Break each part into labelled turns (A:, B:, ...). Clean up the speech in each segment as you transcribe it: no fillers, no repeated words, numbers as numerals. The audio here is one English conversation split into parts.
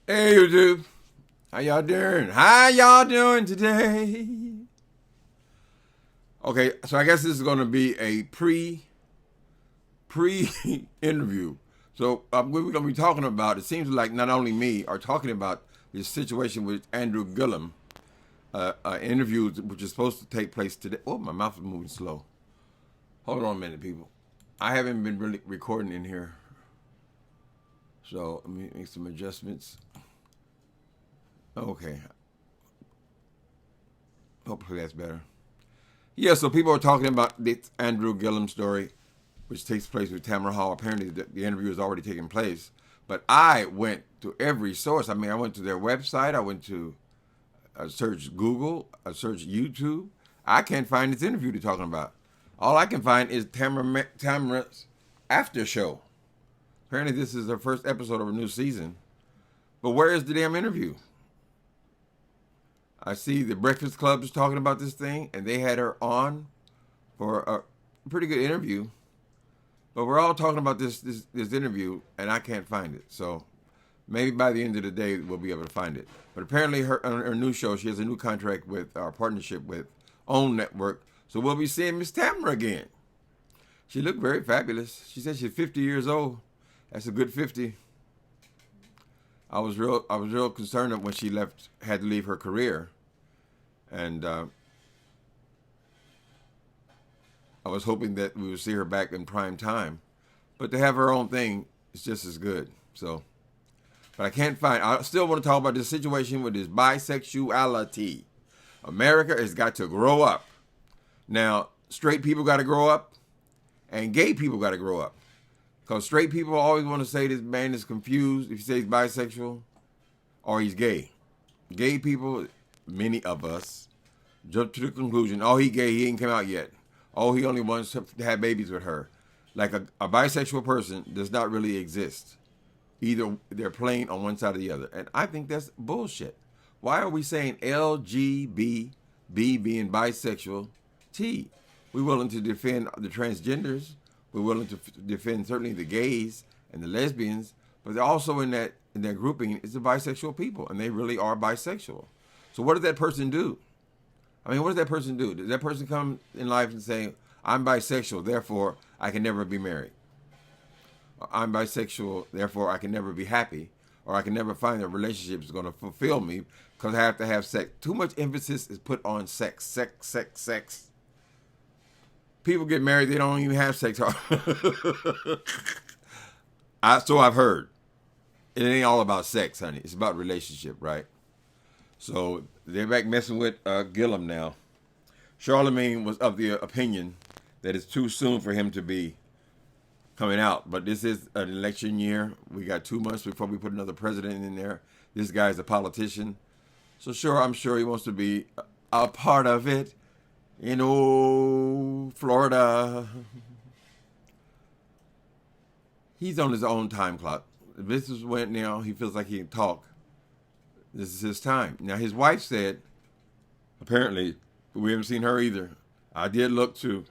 A: Hey YouTube, how y'all doing? How y'all doing today? Okay, so I guess this is going to be a pre interview. So what we're going to be talking about, it seems like not only me are talking about this situation with Andrew Gillum, interview which is supposed to take place today. Oh, my mouth is moving slow. Hold on a minute, people. I haven't been really recording in here, so let me make some adjustments. Okay. Hopefully that's better. Yeah, so people are talking about this Andrew Gillum story, which takes place with Tameron Hall. Apparently the interview has already taken place. But I went to every source. I mean, I went to their website. I went to search Google. I searched YouTube. I can't find this interview they're talking about. All I can find is Tameron's after show. Apparently this is the first episode of a new season. But where is the damn interview? I see the Breakfast Club is talking about this thing, and they had her on for a pretty good interview. But we're all talking about this interview, and I can't find it. So maybe by the end of the day, we'll be able to find it. But apparently her new show, she has a new contract with our partnership with OWN Network. So we'll be seeing Miss Tamara again. She looked very fabulous. She said she's 50 years old. That's a good 50. I was real concerned when she had to leave her career, and I was hoping that we would see her back in prime time. But to have her own thing is just as good. So, but I can't find. I still want to talk about this situation with this bisexuality. America has got to grow up. Now, straight people got to grow up, and gay people got to grow up. Because straight people always want to say this man is confused if he says he's bisexual or he's gay. Gay people, many of us, jump to the conclusion, oh, he gay, he ain't come out yet. Oh, he only wants to have babies with her. Like a bisexual person does not really exist. Either they're playing on one side or the other. And I think that's bullshit. Why are we saying LGB, B being bisexual, T? We're willing to defend the transgenders. We're willing to defend certainly the gays and the lesbians, but they're also in that grouping is the bisexual people, and they really are bisexual. So what does that person do? I mean, what does that person do? Does that person come in life and say, I'm bisexual, therefore I can never be married? Or, I'm bisexual, therefore I can never be happy, or I can never find a relationship that's going to fulfill me because I have to have sex. Too much emphasis is put on sex, sex, sex, sex. People get married, they don't even have sex. So I've heard. It ain't all about sex, honey. It's about relationship, right? So they're back messing with Gillum now. Charlemagne was of the opinion that it's too soon for him to be coming out. But this is an election year. We got 2 months before we put another president in there. This guy's a politician. So sure, I'm sure he wants to be a part of it. You know, Florida. He's on his own time clock. This is when now he feels like he can talk. This is his time. Now his wife said, apparently, we haven't seen her either. I did look too.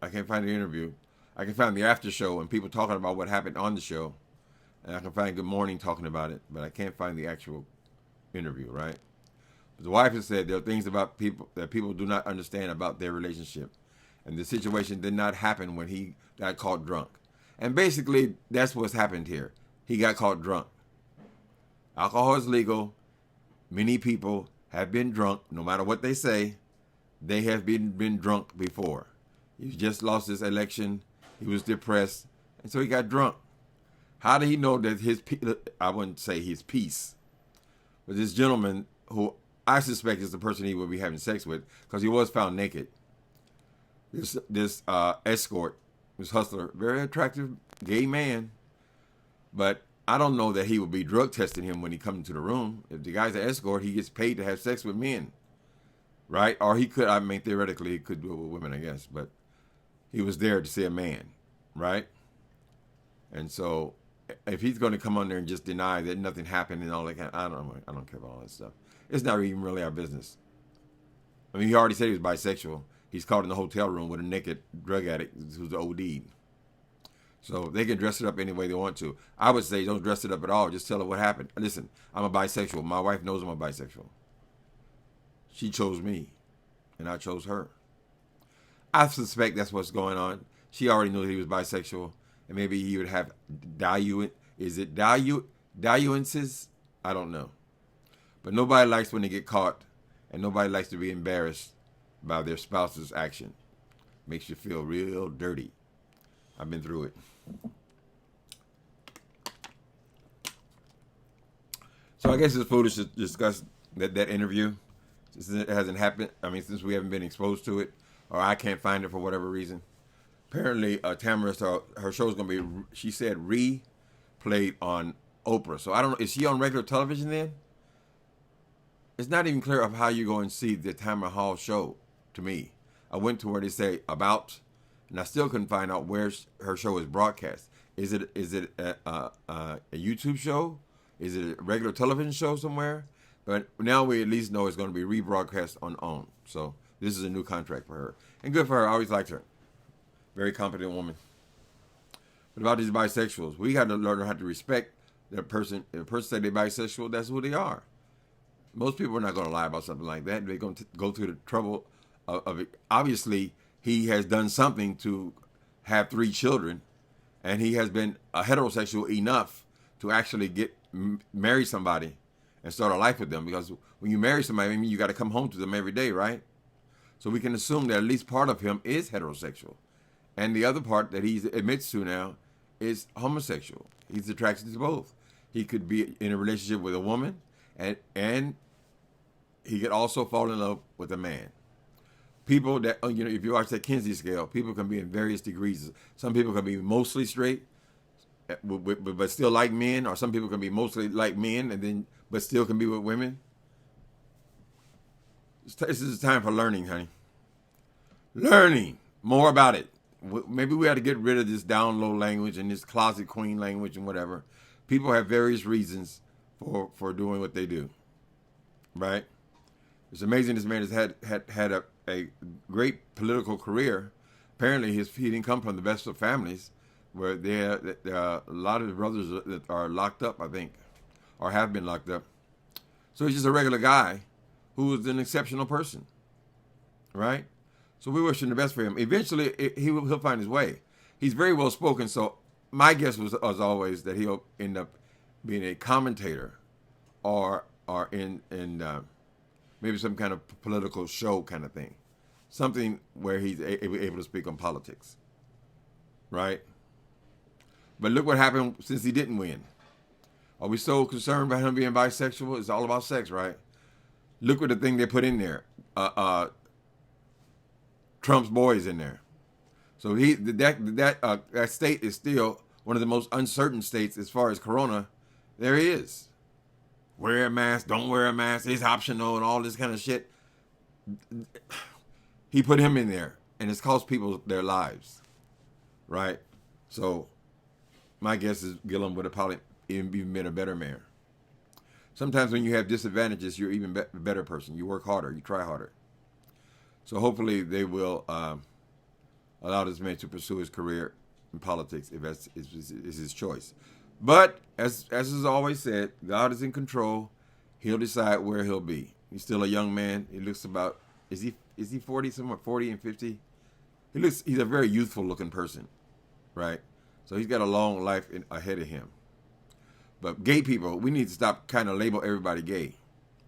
A: I can't find the interview. I can find the after show and people talking about what happened on the show. And I can find Good Morning talking about it, but I can't find the actual interview, right? The wife has said there are things about people that people do not understand about their relationship. And the situation did not happen when he got caught drunk. And basically, that's what's happened here. He got caught drunk. Alcohol is legal. Many people have been drunk, no matter what they say. They have been drunk before. He just lost his election. He was depressed. And so he got drunk. How did he know that I wouldn't say his peace, but this gentleman who I suspect is the person he would be having sex with, because he was found naked. This escort, this hustler, very attractive gay man, but I don't know that he would be drug testing him when he comes into the room. If the guy's an escort, he gets paid to have sex with men, right? Or he could, I mean, theoretically, he could do it with women, I guess, but he was there to see a man, right? And so if he's going to come on there and just deny that nothing happened and all that, I don't care about all that stuff. It's not even really our business. I mean, he already said he was bisexual. He's caught in the hotel room with a naked drug addict who's OD'd. So they can dress it up any way they want to. I would say don't dress it up at all. Just tell her what happened. Listen, I'm a bisexual. My wife knows I'm a bisexual. She chose me, and I chose her. I suspect that's what's going on. She already knew he was bisexual, and maybe he would have diluences? I don't know. But nobody likes when they get caught, and nobody likes to be embarrassed by their spouse's action. Makes you feel real dirty. I've been through it. So I guess it's foolish to discuss that interview since it hasn't happened. I mean, since we haven't been exposed to it, or I can't find it for whatever reason. Apparently, Tameron, her show's going to be, she said, replayed on Oprah. So I don't know, is she on regular television then? It's not even clear of how you go and see the Tameron Hall show to me. I went to where they say about, and I still couldn't find out where her show is broadcast. Is it a YouTube show? Is it a regular television show somewhere? But now we at least know it's going to be rebroadcast on OWN. So this is a new contract for her. And good for her. I always liked her. Very competent woman. But about these bisexuals, we got to learn how to respect that person. If a person say they're bisexual, that's who they are. Most people are not going to lie about something like that. They're going to go through the trouble of it. Obviously, he has done something to have 3 children, and he has been a heterosexual enough to actually marry somebody and start a life with them. Because when you marry somebody, I mean, you got to come home to them every day, right? So we can assume that at least part of him is heterosexual. And the other part that he admits to now is homosexual. He's attracted to both. He could be in a relationship with a woman, and he could also fall in love with a man. People that, if you watch that Kinsey scale, people can be in various degrees. Some people can be mostly straight, but still like men, or some people can be mostly like men, but still can be with women. This is time for learning, honey. Learning more about it. Maybe we had to get rid of this down low language and this closet queen language and whatever. People have various reasons for doing what they do, right? It's amazing this man has had a great political career. Apparently, he didn't come from the best of families, where there are a lot of his brothers that are locked up, I think, or have been locked up. So he's just a regular guy who is an exceptional person, right? So we wish him the best for him. Eventually, he'll find his way. He's very well spoken, so my guess was always that he'll end up being a commentator, or in maybe some kind of political show kind of thing, something where he's able to speak on politics, right? But look what happened since he didn't win. Are we so concerned about him being bisexual? It's all about sex, right? Look what the thing they put in there. Trump's boy is in there. So that state is still one of the most uncertain states as far as corona there is. Wear a mask, don't wear a mask, it's optional and all this kind of shit. He put him in there, and it's cost people their lives, right? So my guess is Gillum would have probably even been a better mayor. Sometimes when you have disadvantages, you're even a better person. You work harder, you try harder. So hopefully they will allow this man to pursue his career in politics if that's is his choice. But as is always said, God is in control. He'll decide where he'll be. He's still a young man. He looks about, is he 40, somewhere 40 and 50? He's a very youthful looking person, right? So he's got a long life ahead of him. But gay people, we need to stop kind of label everybody gay.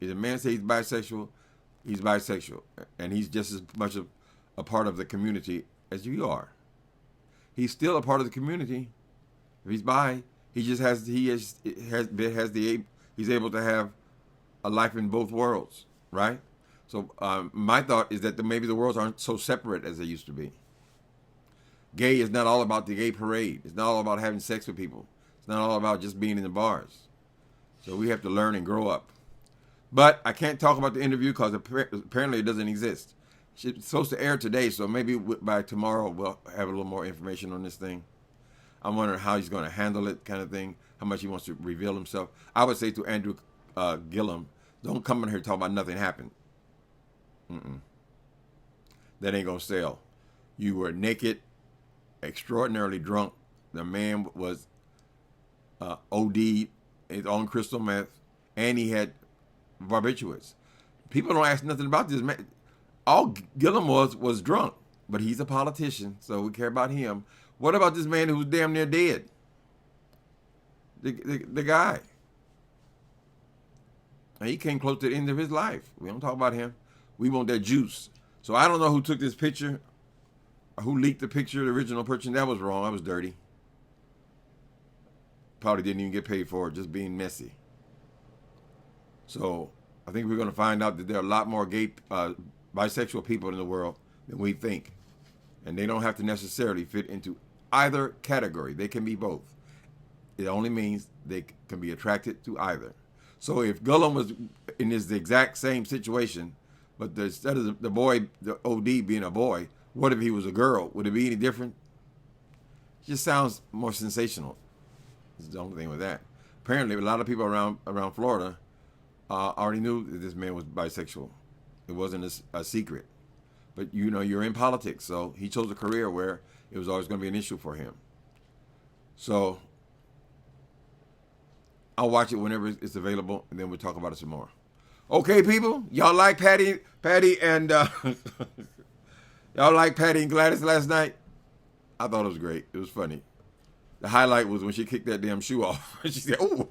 A: If a man says he's bisexual, and he's just as much a part of the community as you are. He's still a part of the community. If he's bi, he's able to have a life in both worlds, right? So my thought is that maybe the worlds aren't so separate as they used to be. Gay is not all about the gay parade. It's not all about having sex with people. It's not all about just being in the bars. So we have to learn and grow up. But I can't talk about the interview because apparently it doesn't exist. It's supposed to air today, so maybe by tomorrow we'll have a little more information on this thing. I'm wondering how he's going to handle it, kind of thing, how much he wants to reveal himself. I would say to Andrew Gillum, don't come in here and talk about nothing happened. That ain't going to sell. You were naked, extraordinarily drunk, The man was OD'd on crystal meth, and he had barbiturates. People don't ask nothing about this man. All Gillum was drunk, but he's a politician, so we care about him. What about this man who's damn near dead? The guy. And he came close to the end of his life. We don't talk about him. We want that juice. So I don't know who took this picture, or who leaked the picture, the original picture. That was wrong. That was dirty. Probably didn't even get paid for it, just being messy. So I think we're going to find out that there are a lot more gay, bisexual people in the world than we think. And they don't have to necessarily fit into either category. They can be both. It only means they can be attracted to either. So if Gillum was in this exact same situation, but instead of the boy, the OD being a boy, what if he was a girl? Would it be any different? It just sounds more sensational. That's the only thing with that. Apparently, a lot of people around Florida already knew that this man was bisexual. It wasn't a secret. But, you know, you're in politics, so he chose a career where it was always going to be an issue for him. So I'll watch it whenever it's available, and then we'll talk about it some more. Okay, people? Y'all like Patty and y'all like Patty and Gladys last night? I thought it was great. It was funny. The highlight was when she kicked that damn shoe off. She said, "Oh,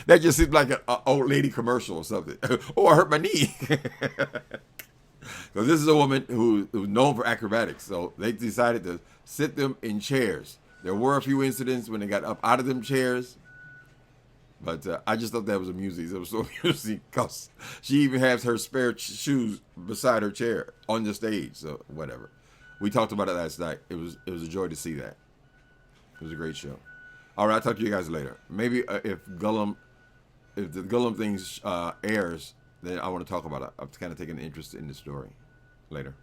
A: that just seemed like an old lady commercial or something." Oh, I hurt my knee. Because this is a woman who's known for acrobatics, so they decided to sit them in chairs. There were a few incidents when they got up out of them chairs, but I just thought that was amusing. It was so amusing because she even has her spare shoes beside her chair on the stage. So whatever. We talked about it last night. It was a joy to see that. It was a great show. All right, I'll talk to you guys later. Maybe if the Gillum thing airs, then I want to talk about it. I've kind of taken an interest in the story. Later.